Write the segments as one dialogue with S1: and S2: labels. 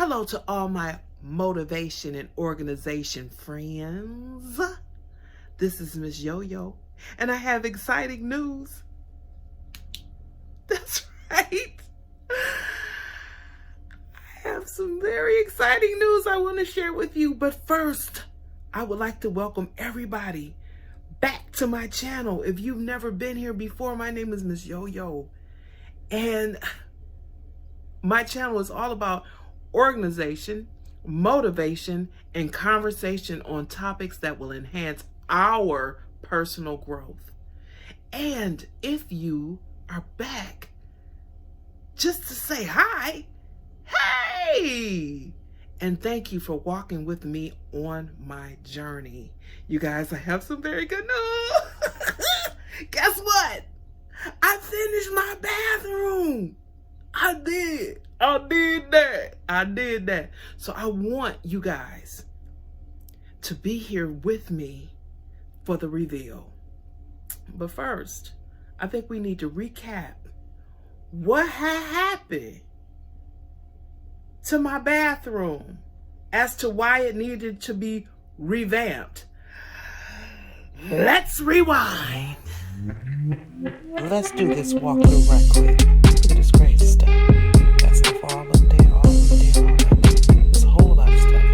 S1: Hello to all my motivation and organization friends. This is Miss Yoyo, and I have exciting news. That's right. I have some very exciting news I want to share with you. But first, I would like to welcome everybody back to my channel. If you've never been here before, my name is Miss Yoyo, and my channel is all about organization, motivation, and conversation on topics that will enhance our personal growth. And if you are back just to say hi, hey! And thank you for walking with me on my journey. You guys, I have some very good news. Guess what? I finished my bathroom. I did that. So I want you guys to be here with me for the reveal. But first, I think we need to recap what had happened to my bathroom as to why it needed to be revamped. Let's rewind. Let's do this walkthrough right quick. Look at this crazy stuff. That stuff all up there, all up there, all up there. There's a whole lot of stuff.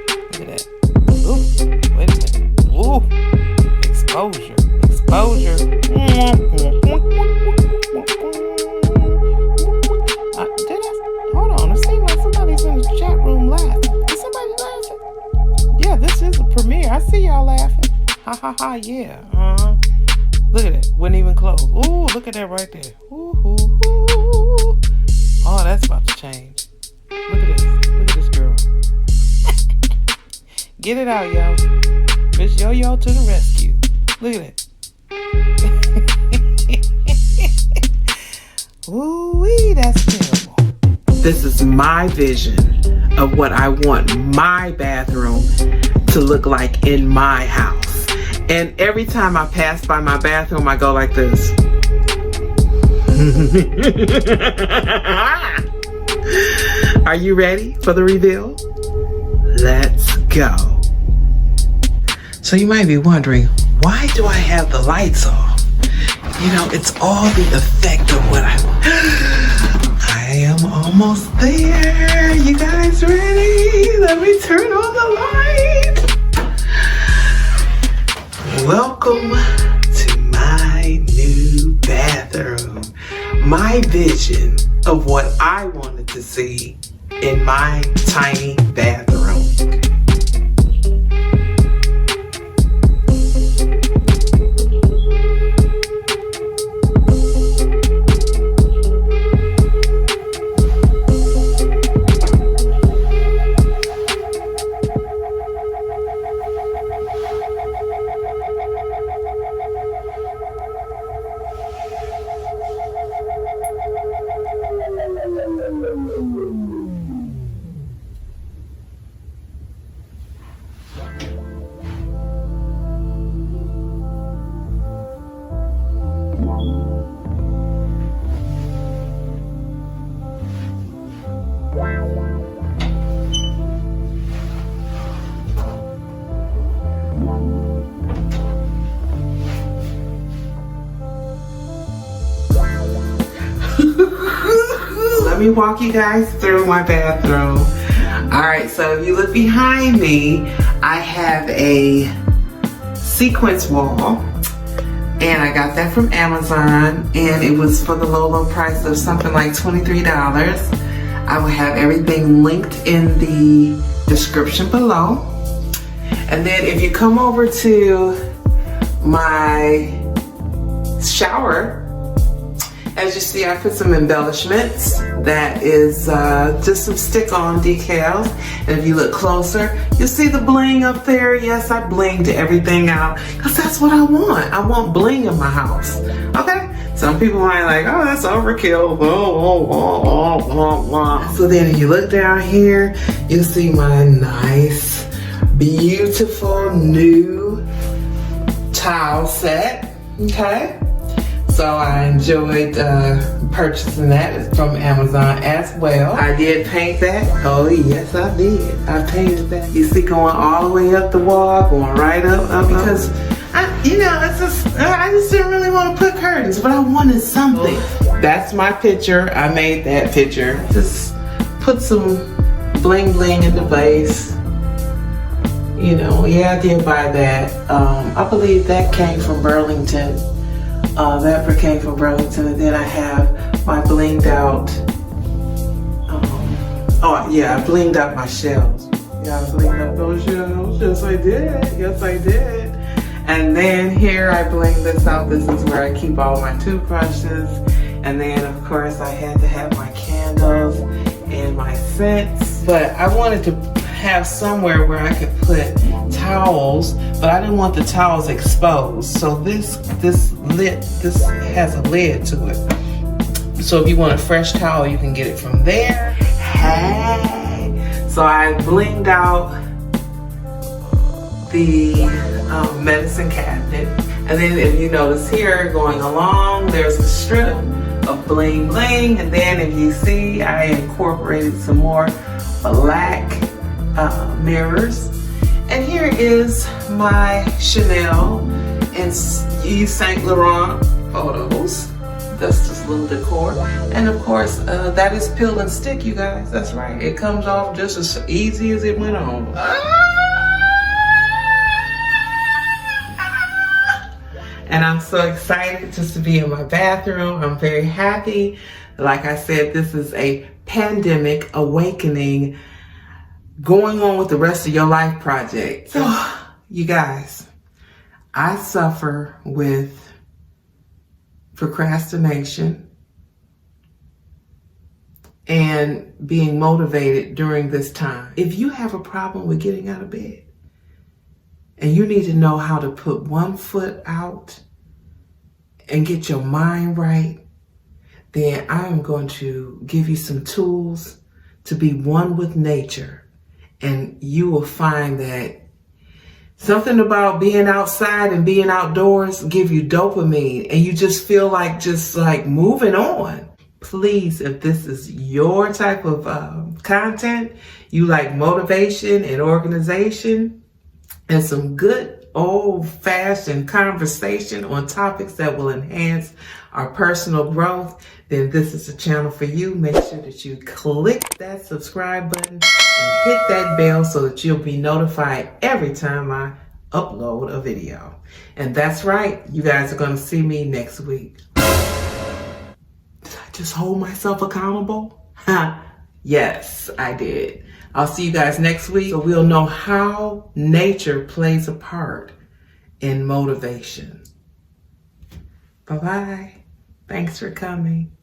S1: Look at that. Ooh, wait a minute. Ooh, exposure. Hold on, it seems like somebody's in the chat room laughing. Is somebody laughing? Yeah, this is a premiere. I see y'all laughing. Ha ha ha, yeah. Look at it. Wouldn't even close. Ooh, look at that right there. Ooh, ooh, ooh. Oh, that's about to change. Look at this. Look at this girl. Get it out, y'all. Miss Yoyo to the rescue. Look at it. Ooh-wee, that's terrible. This is my vision of what I want my bathroom to look like in my house. And every time I pass by my bathroom, I go like this. Are you ready for the reveal? Let's go. So you might be wondering, why do I have the lights off? You know, it's all the effect of what I want. I am almost there. You guys ready? Let me turn on the light. Welcome to my new bathroom. My vision of what I wanted to see in my tiny bathroom. Let me walk you guys through my bathroom. All right, so if you look behind me, I have a sequence wall, and I got that from Amazon, and it was for the low price of something like $23. I will have everything linked in the description below. And then if you come over to my shower, as you see, I put some embellishments. That is just some stick-on decals. And if you look closer, you'll see the bling up there. Yes, I blinged everything out because that's what I want. I want bling in my house. Okay? Some people might like, oh, that's overkill. So then if you look down here, you'll see my nice, beautiful new towel set. Okay? So I enjoyed purchasing that from Amazon as well. I did paint that. Oh yes, I did. I painted that. You see, going all the way up the wall, going right up, because I just didn't really want to put curtains, but I wanted something. That's my picture. I made that picture. Just put some bling bling in the vase. Yeah, I did buy that. I believe that came from Burlington. That came from Burlington, and then I have my blinged out. I blinged out my shelves. Yeah, I blinged out those shelves. Yes, I did. Yes, I did. And then here I bling this out. This is where I keep all my toothbrushes. And then of course I had to have my candles and my scents. But I wanted to have somewhere where I could put towels, but I didn't want the towels exposed. So this has a lid to it. So if you want a fresh towel, you can get it from there. Hey. So I blinged out the medicine cabinet. And then if you notice here, going along, there's a strip of bling bling. And then if you see, I incorporated some more black mirrors. And here is my Chanel and Yves Saint Laurent photos. That's just a little decor. And of course, that is peel and stick, you guys. That's right. It comes off just as easy as it went on. And I'm so excited just to be in my bathroom. I'm very happy. Like I said, this is a pandemic awakening going on with the rest of your life project. So, you guys, I suffer with procrastination and being motivated during this time. If you have a problem with getting out of bed and you need to know how to put one foot out and get your mind right, then I'm going to give you some tools to be one with nature. And you will find that something about being outside and being outdoors give you dopamine, and you just feel like moving on. Please, if this is your type of content, you like motivation and organization and some good old-fashioned conversation on topics that will enhance our personal growth, then this is a channel for you. Make sure that you click that subscribe button and hit that bell so that you'll be notified every time I upload a video. And that's right, you guys are going to see me next week. Did I just hold myself accountable? Yes, I did. I'll see you guys next week so we'll know how nature plays a part in motivation. Bye-bye. Thanks for coming.